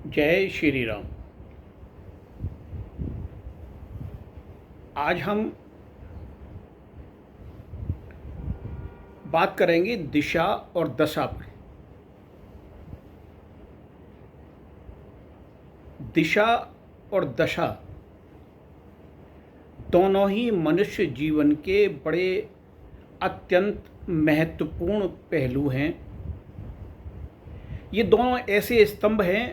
जय श्री राम। आज हम बात करेंगे दिशा और दशा पर। दिशा और दशा दोनों ही मनुष्य जीवन के बड़े अत्यंत महत्वपूर्ण पहलू हैं। ये दोनों ऐसे स्तंभ हैं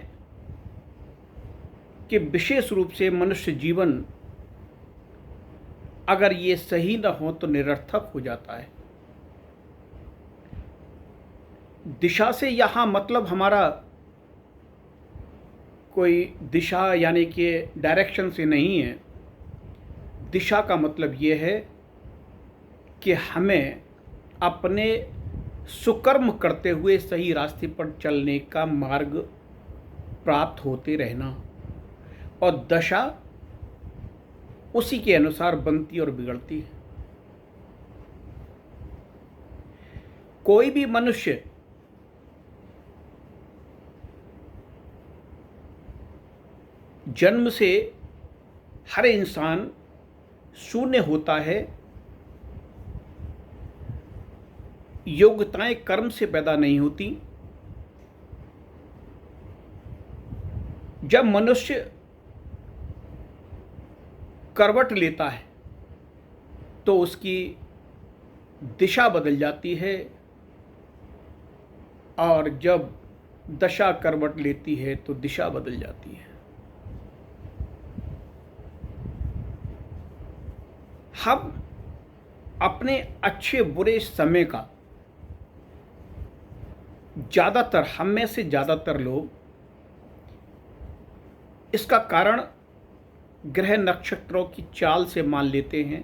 कि विशेष रूप से मनुष्य जीवन अगर ये सही न हो तो निरर्थक हो जाता है। दिशा से यहाँ मतलब हमारा कोई दिशा यानी कि डायरेक्शन से नहीं है। दिशा का मतलब ये है कि हमें अपने सुकर्म करते हुए सही रास्ते पर चलने का मार्ग प्राप्त होते रहना, और दशा उसी के अनुसार बनती और बिगड़ती है। कोई भी मनुष्य जन्म से, हर इंसान शून्य होता है। योग्यताएं कर्म से पैदा नहीं होती। जब मनुष्य करवट लेता है तो उसकी दिशा बदल जाती है, और जब दशा करवट लेती है तो दिशा बदल जाती है। हम अपने अच्छे बुरे समय का हम में से ज़्यादातर लोग इसका कारण ग्रह नक्षत्रों की चाल से मान लेते हैं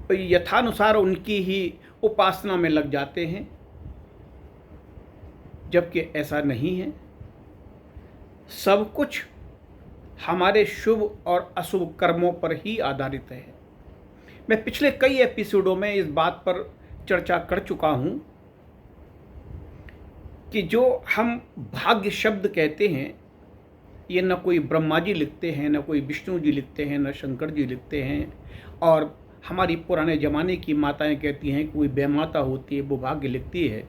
और यथानुसार उनकी ही उपासना में लग जाते हैं, जबकि ऐसा नहीं है। सब कुछ हमारे शुभ और अशुभ कर्मों पर ही आधारित है। मैं पिछले कई एपिसोडों में इस बात पर चर्चा कर चुका हूँ कि जो हम भाग्य शब्द कहते हैं, ये न कोई ब्रह्मा जी लिखते हैं, न कोई विष्णु जी लिखते हैं, न शंकर जी लिखते हैं, और हमारी पुराने ज़माने की माताएं कहती हैं कोई बेमाता होती है वो भाग्य लिखती है।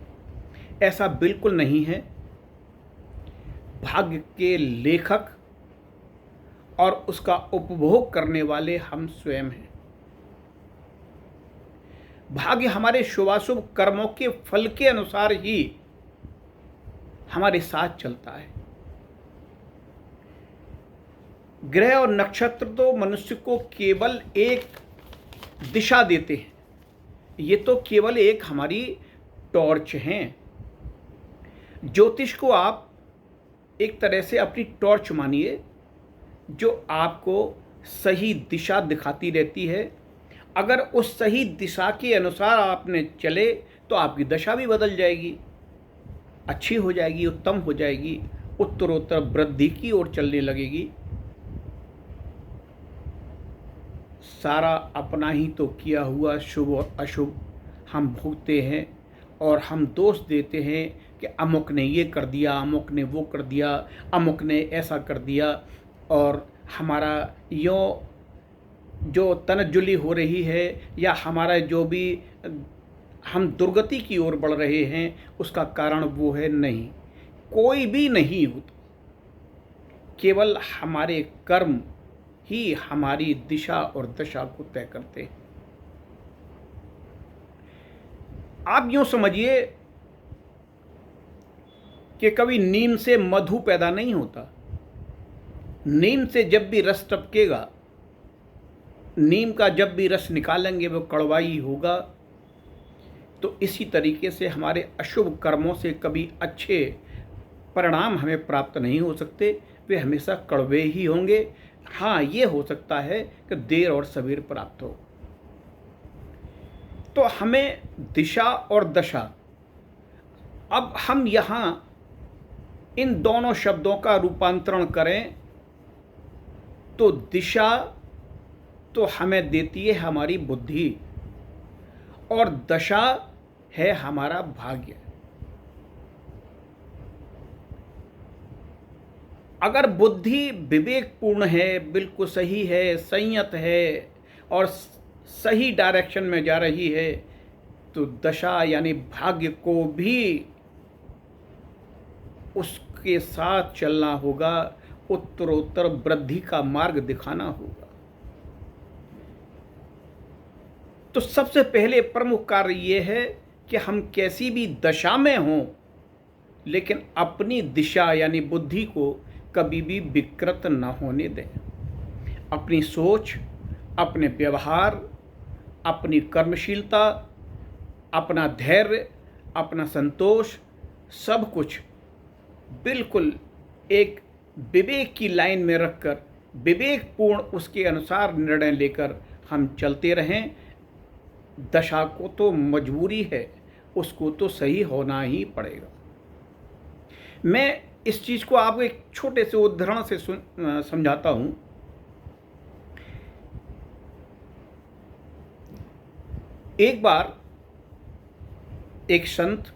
ऐसा बिल्कुल नहीं है। भाग्य के लेखक और उसका उपभोग करने वाले हम स्वयं हैं। भाग्य हमारे शुभाशुभ कर्मों के फल के अनुसार ही हमारे साथ चलता है। ग्रह और नक्षत्र तो मनुष्य को केवल एक दिशा देते हैं। ये तो केवल एक हमारी टॉर्च हैं। ज्योतिष को आप एक तरह से अपनी टॉर्च मानिए, जो आपको सही दिशा दिखाती रहती है। अगर उस सही दिशा के अनुसार आपने चले तो आपकी दशा भी बदल जाएगी, अच्छी हो जाएगी, उत्तम हो जाएगी, उत्तरोत्तर वृद्धि की ओर चलने लगेगी। सारा अपना ही तो किया हुआ शुभ और अशुभ हम भोगते हैं, और हम दोष देते हैं कि अमुक ने ये कर दिया, अमुक ने वो कर दिया, अमुक ने ऐसा कर दिया, और हमारा जो तनजुली हो रही है या हमारा जो भी हम दुर्गति की ओर बढ़ रहे हैं, उसका कारण वो है। नहीं, कोई भी नहीं होता। केवल हमारे कर्म ही हमारी दिशा और दशा को तय करते हैं। आप यूं समझिए कि कभी नीम से मधु पैदा नहीं होता। नीम से जब भी रस टपकेगा, नीम का जब भी रस निकालेंगे वो कड़वा ही होगा। तो इसी तरीके से हमारे अशुभ कर्मों से कभी अच्छे परिणाम हमें प्राप्त नहीं हो सकते, वे हमेशा कड़वे ही होंगे। हाँ, ये हो सकता है कि देर और सवेर प्राप्त हो। तो हमें दिशा और दशा, अब हम यहाँ इन दोनों शब्दों का रूपांतरण करें तो दिशा तो हमें देती है हमारी बुद्धि, और दशा है हमारा भाग्य। अगर बुद्धि विवेकपूर्ण है, बिल्कुल सही है, संयत है और सही डायरेक्शन में जा रही है, तो दशा यानी भाग्य को भी उसके साथ चलना होगा, उत्तरोत्तर वृद्धि का मार्ग दिखाना होगा। तो सबसे पहले प्रमुख कार्य ये है कि हम कैसी भी दशा में हों, लेकिन अपनी दिशा यानी बुद्धि को कभी भी विकृत न होने दें। अपनी सोच, अपने व्यवहार, अपनी कर्मशीलता, अपना धैर्य, अपना संतोष, सब कुछ बिल्कुल एक विवेक की लाइन में रखकर, विवेकपूर्ण उसके अनुसार निर्णय लेकर हम चलते रहें। दशा को तो मजबूरी है, उसको तो सही होना ही पड़ेगा। मैं इस चीज़ को आपको एक छोटे से उदाहरण से समझाता हूँ। एक बार एक संत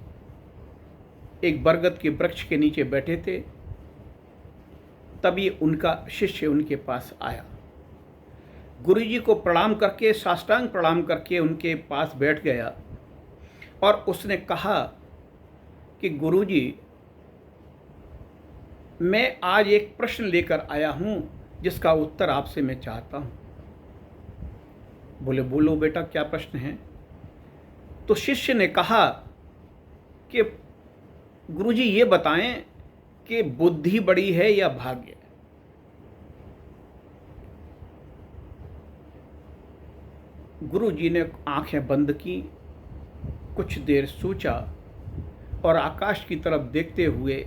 एक बरगद के वृक्ष के नीचे बैठे थे, तभी उनका शिष्य उनके पास आया। गुरुजी को प्रणाम करके, साष्टांग प्रणाम करके उनके पास बैठ गया और उसने कहा कि गुरुजी, मैं आज एक प्रश्न लेकर आया हूँ जिसका उत्तर आपसे मैं चाहता हूँ। बोले, बोलो बेटा, क्या प्रश्न है? तो शिष्य ने कहा कि गुरुजी ये बताएं कि बुद्धि बड़ी है या भाग्य? गुरुजी ने आंखें बंद की, कुछ देर सोचा और आकाश की तरफ देखते हुए,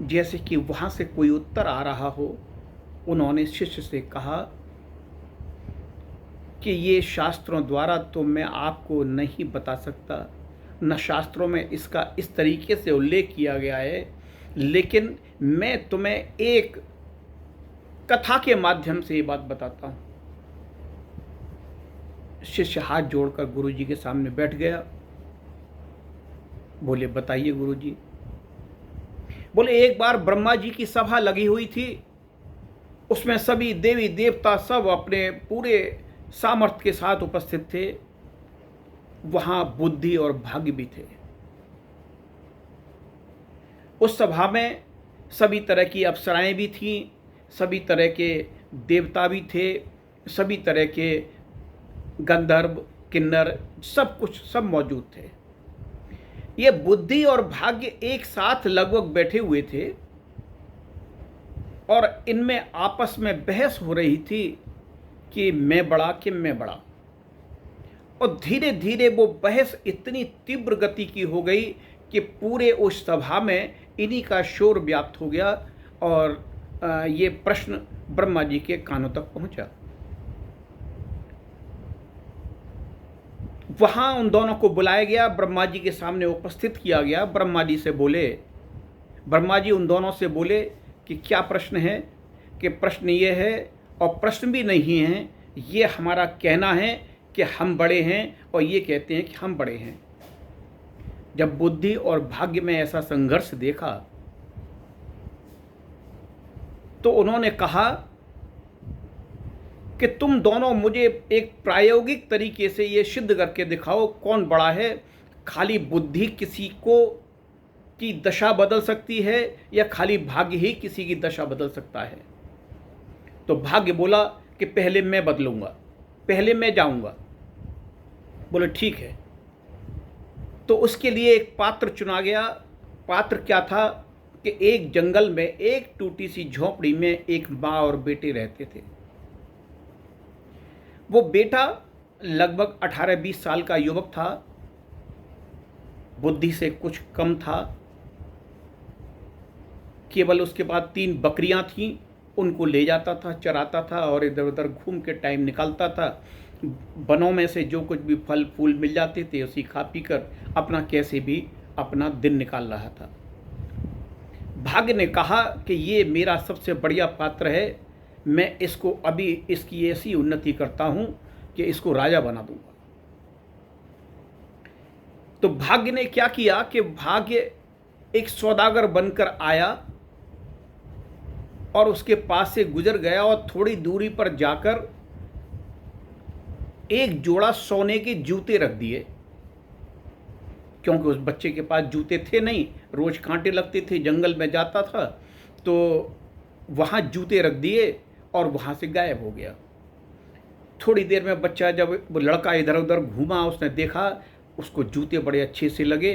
जैसे कि वहाँ से कोई उत्तर आ रहा हो, उन्होंने शिष्य से कहा कि ये शास्त्रों द्वारा तो मैं आपको नहीं बता सकता, न शास्त्रों में इसका इस तरीके से उल्लेख किया गया है, लेकिन मैं तुम्हें एक कथा के माध्यम से ये बात बताता हूँ। शिष्य हाथ जोड़कर गुरुजी के सामने बैठ गया। बोले, बताइए गुरुजी। बोले, एक बार ब्रह्मा जी की सभा लगी हुई थी, उसमें सभी देवी देवता सब अपने पूरे सामर्थ्य के साथ उपस्थित थे। वहां बुद्धि और भाग्य भी थे। उस सभा में सभी तरह की अप्सराएं भी थीं, सभी तरह के देवता भी थे, सभी तरह के गंधर्व, किन्नर, सब कुछ सब मौजूद थे। ये बुद्धि और भाग्य एक साथ लगभग बैठे हुए थे और इनमें आपस में बहस हो रही थी कि मैं बड़ा कि मैं बड़ा। और धीरे धीरे वो बहस इतनी तीव्र गति की हो गई कि पूरे उस सभा में इन्हीं का शोर व्याप्त हो गया और ये प्रश्न ब्रह्मा जी के कानों तक पहुंचा। वहां उन दोनों को बुलाया गया, ब्रह्मा जी के सामने उपस्थित किया गया। ब्रह्मा जी उन दोनों से बोले कि क्या प्रश्न है? कि प्रश्न ये है, और प्रश्न भी नहीं है, ये हमारा कहना है कि हम बड़े हैं और ये कहते हैं कि हम बड़े हैं। जब बुद्धि और भाग्य में ऐसा संघर्ष देखा तो उन्होंने कहा कि तुम दोनों मुझे एक प्रायोगिक तरीके से ये सिद्ध करके दिखाओ कौन बड़ा है। खाली बुद्धि किसी को की दशा बदल सकती है या खाली भाग्य ही किसी की दशा बदल सकता है? तो भाग्य बोला कि पहले मैं बदलूंगा, पहले मैं जाऊंगा। बोले, ठीक है। तो उसके लिए एक पात्र चुना गया। पात्र क्या था कि एक जंगल में एक टूटी सी झोपड़ी में एक माँ और बेटे रहते थे। वो बेटा लगभग 18-20 साल का युवक था, बुद्धि से कुछ कम था। केवल उसके बाद 3 बकरियां थीं, उनको ले जाता था, चराता था और इधर उधर घूम के टाइम निकालता था। वनों में से जो कुछ भी फल फूल मिल जाते थे उसी खा पी कर अपना कैसे भी अपना दिन निकाल रहा था। भाग्य ने कहा कि ये मेरा सबसे बढ़िया पात्र है, मैं इसको अभी इसकी ऐसी उन्नति करता हूं कि इसको राजा बना दूंगा। तो भाग्य ने क्या किया कि भाग्य एक सौदागर बनकर आया और उसके पास से गुजर गया और थोड़ी दूरी पर जाकर एक जोड़ा सोने के जूते रख दिए, क्योंकि उस बच्चे के पास जूते थे नहीं, रोज कांटे लगते थे, जंगल में जाता था, तो वहाँ जूते रख दिए और वहाँ से गायब हो गया। थोड़ी देर में बच्चा, जब वो लड़का इधर उधर घूमा, उसने देखा उसको जूते बड़े अच्छे से लगे,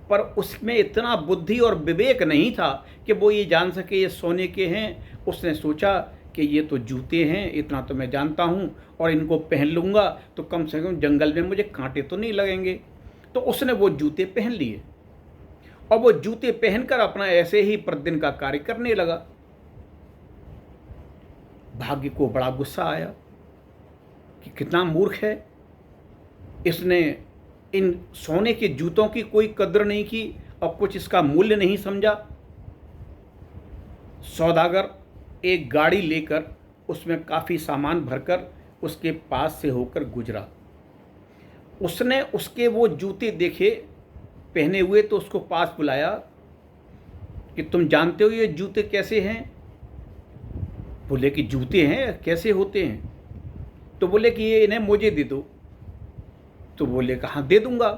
पर उसमें इतना बुद्धि और विवेक नहीं था कि वो ये जान सके ये सोने के हैं। उसने सोचा कि ये तो जूते हैं, इतना तो मैं जानता हूँ, और इनको पहन लूँगा तो कम से कम जंगल में मुझे कांटे तो नहीं लगेंगे। तो उसने वो जूते पहन लिए और वो जूते पहनकर अपना ऐसे ही प्रतिदिन का कार्य करने लगा। भाग्य को बड़ा गुस्सा आया कि कितना मूर्ख है, इसने इन सोने के जूतों की कोई कद्र नहीं की और कुछ इसका मूल्य नहीं समझा। सौदागर एक गाड़ी लेकर उसमें काफ़ी सामान भरकर उसके पास से होकर गुजरा। उसने उसके वो जूते देखे पहने हुए, तो उसको पास बुलाया कि तुम जानते हो ये जूते कैसे हैं? बोले कि जूते हैं, कैसे होते हैं? तो बोले कि ये इन्हें मुझे दे दो। तो बोले कि हाँ दे दूंगा।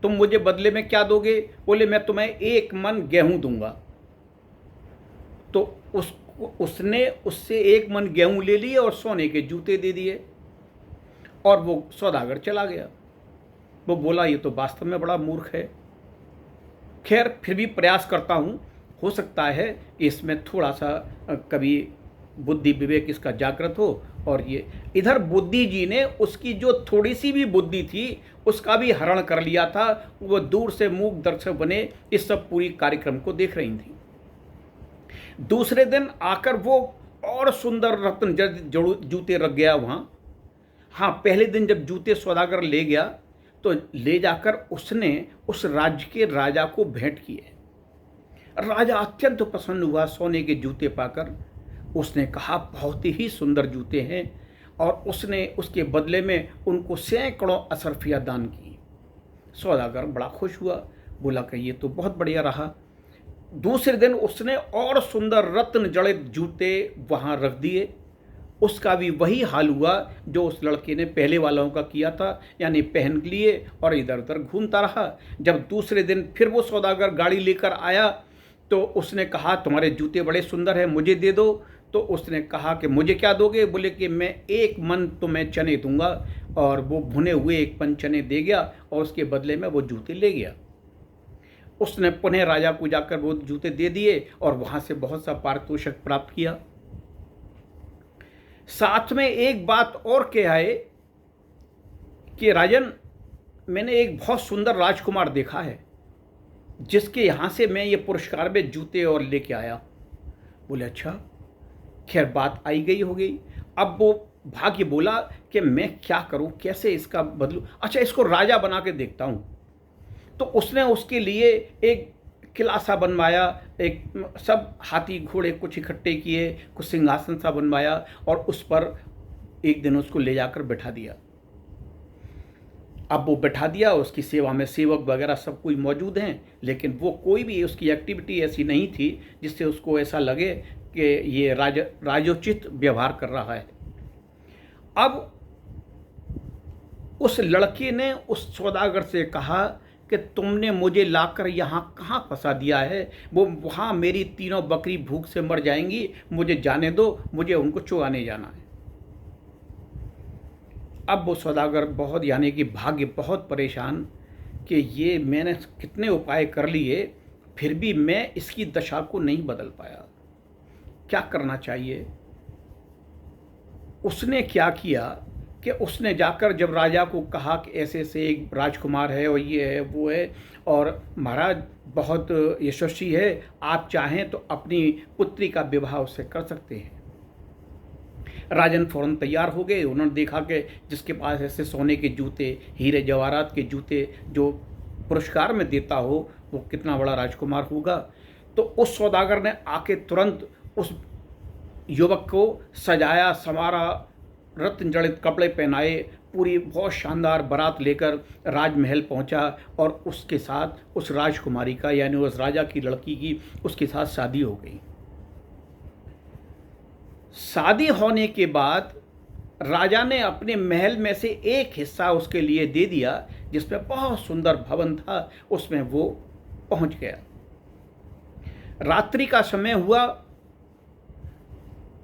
तुम मुझे बदले में क्या दोगे? बोले मैं तुम्हें 1 मन गेहूं दूंगा। तो उसने उससे 1 मन गेहूं ले लिए और सोने के जूते दे दिए और वो सौदागर चला गया। वो बोला ये तो वास्तव में बड़ा मूर्ख है। खैर फिर भी प्रयास करता हूँ, हो सकता है इसमें थोड़ा सा कभी बुद्धि विवेक इसका जागृत हो। और ये इधर बुद्धि जी ने उसकी जो थोड़ी सी भी बुद्धि थी उसका भी हरण कर लिया था। वो दूर से मूक दर्शक बने इस सब पूरी कार्यक्रम को देख रही थी। दूसरे दिन आकर वो और सुंदर रत्न जूते रख गया वहाँ। हाँ, पहले दिन जब जूते सौदागर ले गया तो ले जाकर उसने उस राज्य के राजा को भेंट किए। राजा अत्यंत प्रसन्न हुआ सोने के जूते पाकर। उसने कहा बहुत ही सुंदर जूते हैं, और उसने उसके बदले में उनको सैकड़ों अशर्फियाँ दान की। सौदागर बड़ा खुश हुआ, बोला कि ये तो बहुत बढ़िया रहा। दूसरे दिन उसने और सुंदर रत्न जड़ित जूते वहाँ रख दिए। उसका भी वही हाल हुआ जो उस लड़के ने पहले वालों का किया था, यानी पहन लिए और इधर उधर घूमता रहा। जब दूसरे दिन फिर वो सौदागर गाड़ी लेकर आया तो उसने कहा तुम्हारे जूते बड़े सुंदर हैं, मुझे दे दो। तो उसने कहा कि मुझे क्या दोगे? बोले कि मैं 1 मन तुम्हें चने दूंगा। और वो भुने हुए 1 मन चने दे गया और उसके बदले में वो जूते ले गया। उसने पुनः राजा को जाकर वो जूते दे दिए और वहाँ से बहुत सा पारितोषिक प्राप्त किया। साथ में एक बात और कहा है कि राजन, मैंने एक बहुत सुंदर राजकुमार देखा है जिसके यहाँ से मैं ये पुरस्कार में जूते और लेके आया। बोले अच्छा। खैर बात आई गई हो गई। अब वो भाग्य बोला कि मैं क्या करूं, कैसे इसका बदलूं। अच्छा, इसको राजा बना के देखता हूं। तो उसने उसके लिए एक किला सा बनवाया, एक सब हाथी घोड़े कुछ इकट्ठे किए, कुछ सिंहासन सा बनवाया और उस पर एक दिन उसको ले जाकर बैठा दिया। अब वो बैठा दिया, उसकी सेवा में सेवक वगैरह सब कोई मौजूद हैं, लेकिन वो कोई भी उसकी एक्टिविटी ऐसी नहीं थी जिससे उसको ऐसा लगे कि ये राजोचित व्यवहार कर रहा है। अब उस लड़के ने उस सौदागर से कहा कि तुमने मुझे लाकर यहाँ कहाँ फंसा दिया है? वो वहाँ मेरी 3 बकरी भूख से मर जाएंगी, मुझे जाने दो, मुझे उनको चुगाने जाना है। अब वो सौदागर बहुत, यानी कि भाग्य बहुत परेशान कि ये मैंने कितने उपाय कर लिए फिर भी मैं इसकी दशा को नहीं बदल पाया, क्या करना चाहिए? उसने क्या किया कि उसने जाकर जब राजा को कहा कि ऐसे ऐसे एक राजकुमार है और ये है वो है और महाराज बहुत यशस्वी है, आप चाहें तो अपनी पुत्री का विवाह उससे कर सकते हैं। राजन फौरन तैयार हो गए। उन्होंने देखा कि जिसके पास ऐसे सोने के जूते, हीरे जवाहरात के जूते जो पुरस्कार में देता हो वो कितना बड़ा राजकुमार होगा। तो उस सौदागर ने आके तुरंत उस युवक को सजाया, संवारा, रत्न जड़ित कपड़े पहनाए, पूरी बहुत शानदार बारात लेकर राजमहल पहुंचा और उसके साथ उस राजकुमारी का, यानी उस राजा की लड़की की उसके साथ शादी हो गई। शादी होने के बाद राजा ने अपने महल में से एक हिस्सा उसके लिए दे दिया, जिसमें बहुत सुंदर भवन था, उसमें वो पहुंच गया। रात्रि का समय हुआ।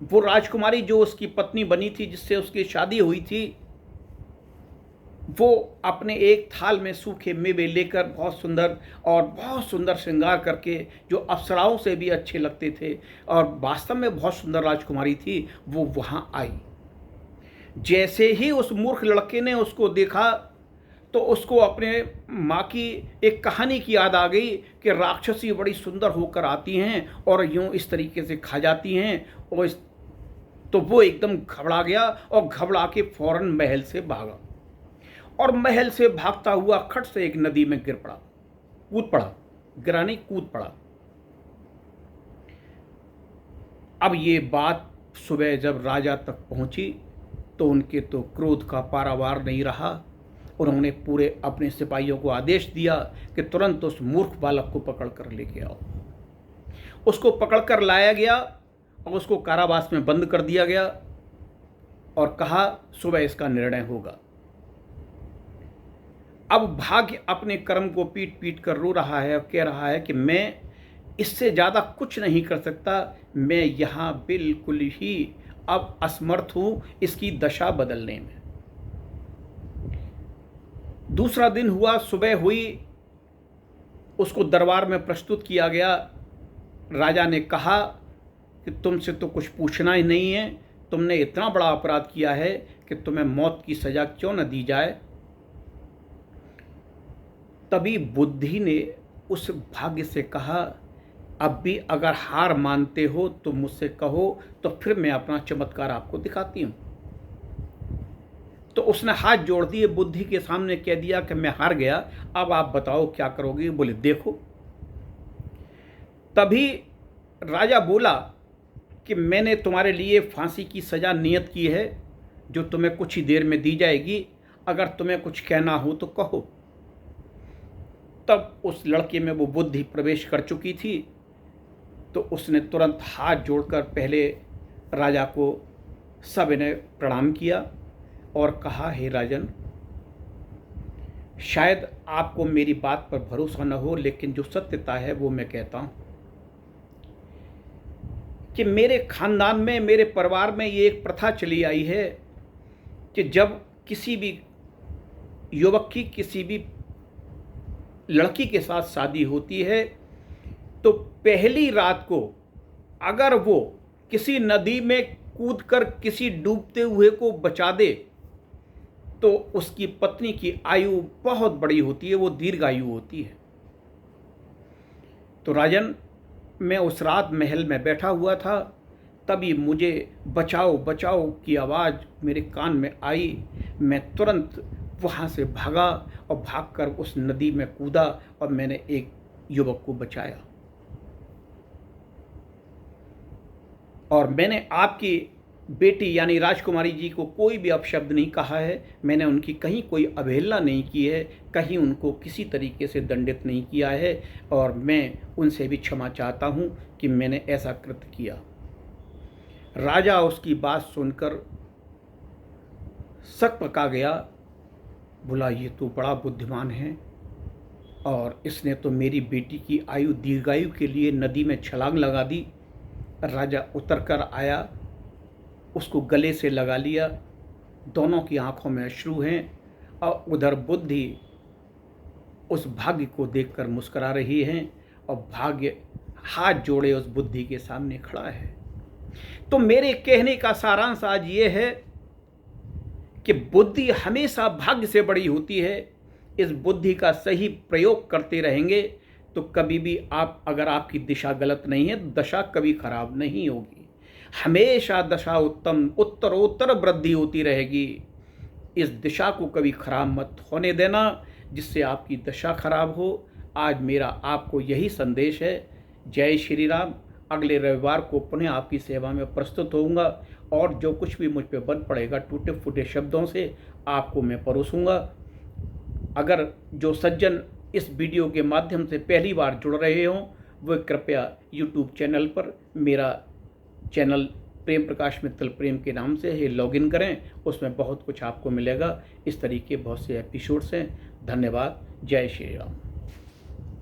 वो राजकुमारी जो उसकी पत्नी बनी थी, जिससे उसकी शादी हुई थी, वो अपने एक थाल में सूखे मेवे लेकर बहुत सुंदर श्रृंगार करके, जो अप्सराओं से भी अच्छे लगते थे और वास्तव में बहुत सुंदर राजकुमारी थी, वो वहाँ आई। जैसे ही उस मूर्ख लड़के ने उसको देखा तो उसको अपने माँ की एक कहानी की याद आ गई कि राक्षसी बड़ी सुंदर होकर आती हैं और यूँ इस तरीके से खा जाती हैं। तो वो एकदम घबरा गया और घबरा के फौरन महल से भागा और महल से भागता हुआ खट से एक नदी में कूद पड़ा। अब ये बात सुबह जब राजा तक पहुंची तो उनके तो क्रोध का पारावार नहीं रहा। उन्होंने पूरे अपने सिपाहियों को आदेश दिया कि तुरंत उस मूर्ख बालक को पकड़ कर लेके आओ। उसको पकड़कर लाया गया और उसको कारावास में बंद कर दिया गया और कहा सुबह इसका निर्णय होगा। अब भाग्य अपने कर्म को पीट पीट कर रो रहा है और कह रहा है कि मैं इससे ज़्यादा कुछ नहीं कर सकता, मैं यहाँ बिल्कुल ही अब असमर्थ हूँ इसकी दशा बदलने में। दूसरा दिन हुआ, सुबह हुई, उसको दरबार में प्रस्तुत किया गया। राजा ने कहा कि तुमसे तो कुछ पूछना ही नहीं है, तुमने इतना बड़ा अपराध किया है कि तुम्हें मौत की सज़ा क्यों न दी जाए। तभी बुद्धि ने उस भाग्य से कहा, अब भी अगर हार मानते हो तो मुझसे कहो, तो फिर मैं अपना चमत्कार आपको दिखाती हूँ। तो उसने हाथ जोड़ दिए, बुद्धि के सामने कह दिया कि मैं हार गया, अब आप बताओ क्या करोगे। बोले देखो। तभी राजा बोला कि मैंने तुम्हारे लिए फांसी की सज़ा नियत की है, जो तुम्हें कुछ ही देर में दी जाएगी, अगर तुम्हें कुछ कहना हो तो कहो। तब उस लड़के में वो बुद्धि प्रवेश कर चुकी थी, तो उसने तुरंत हाथ जोड़कर पहले राजा को सविनय प्रणाम किया और कहा, हे राजन, शायद आपको मेरी बात पर भरोसा न हो, लेकिन जो सत्यता है वो मैं कहता हूँ कि मेरे खानदान में, मेरे परिवार में ये एक प्रथा चली आई है कि जब किसी भी युवक की किसी भी लड़की के साथ शादी होती है तो पहली रात को अगर वो किसी नदी में कूदकर किसी डूबते हुए को बचा दे तो उसकी पत्नी की आयु बहुत बड़ी होती है, वो दीर्घायु होती है। तो राजन, मैं उस रात महल में बैठा हुआ था, तभी मुझे बचाओ बचाओ की आवाज़ मेरे कान में आई। मैं तुरंत वहाँ से भागा और भागकर उस नदी में कूदा और मैंने एक युवक को बचाया। और मैंने आपकी बेटी यानी राजकुमारी जी को कोई भी अपशब्द नहीं कहा है, मैंने उनकी कहीं कोई अवहेलना नहीं की है, कहीं उनको किसी तरीके से दंडित नहीं किया है, और मैं उनसे भी क्षमा चाहता हूँ कि मैंने ऐसा कृत्य किया। राजा उसकी बात सुनकर सक पका गया, बोला ये तो बड़ा बुद्धिमान है और इसने तो मेरी बेटी की आयु दीर्घायु के लिए नदी में छलांग लगा दी। राजा उतर कर आया, उसको गले से लगा लिया, दोनों की आंखों में अश्रु हैं और उधर बुद्धि उस भाग्य को देखकर मुस्करा रही हैं और भाग्य हाथ जोड़े उस बुद्धि के सामने खड़ा है। तो मेरे कहने का सारांश आज ये है कि बुद्धि हमेशा भाग्य से बड़ी होती है। इस बुद्धि का सही प्रयोग करते रहेंगे तो कभी भी अगर आपकी दिशा गलत नहीं है, दशा कभी खराब नहीं होगी, हमेशा दशा उत्तरोत्तर वृद्धि होती रहेगी। इस दिशा को कभी खराब मत होने देना जिससे आपकी दशा खराब हो। आज मेरा आपको यही संदेश है। जय श्री राम। अगले रविवार को पुनः आपकी सेवा में प्रस्तुत होऊंगा और जो कुछ भी मुझ पे बन पड़ेगा टूटे फूटे शब्दों से आपको मैं परोसूंगा। अगर जो सज्जन इस वीडियो के माध्यम से पहली बार जुड़ रहे हों, वे कृपया YouTube चैनल पर मेरा चैनल प्रेम प्रकाश मित्तल प्रेम के नाम से ये लॉगिन करें, उसमें बहुत कुछ आपको मिलेगा। इस तरीके बहुत से एपिसोड्स हैं। धन्यवाद। जय श्री राम।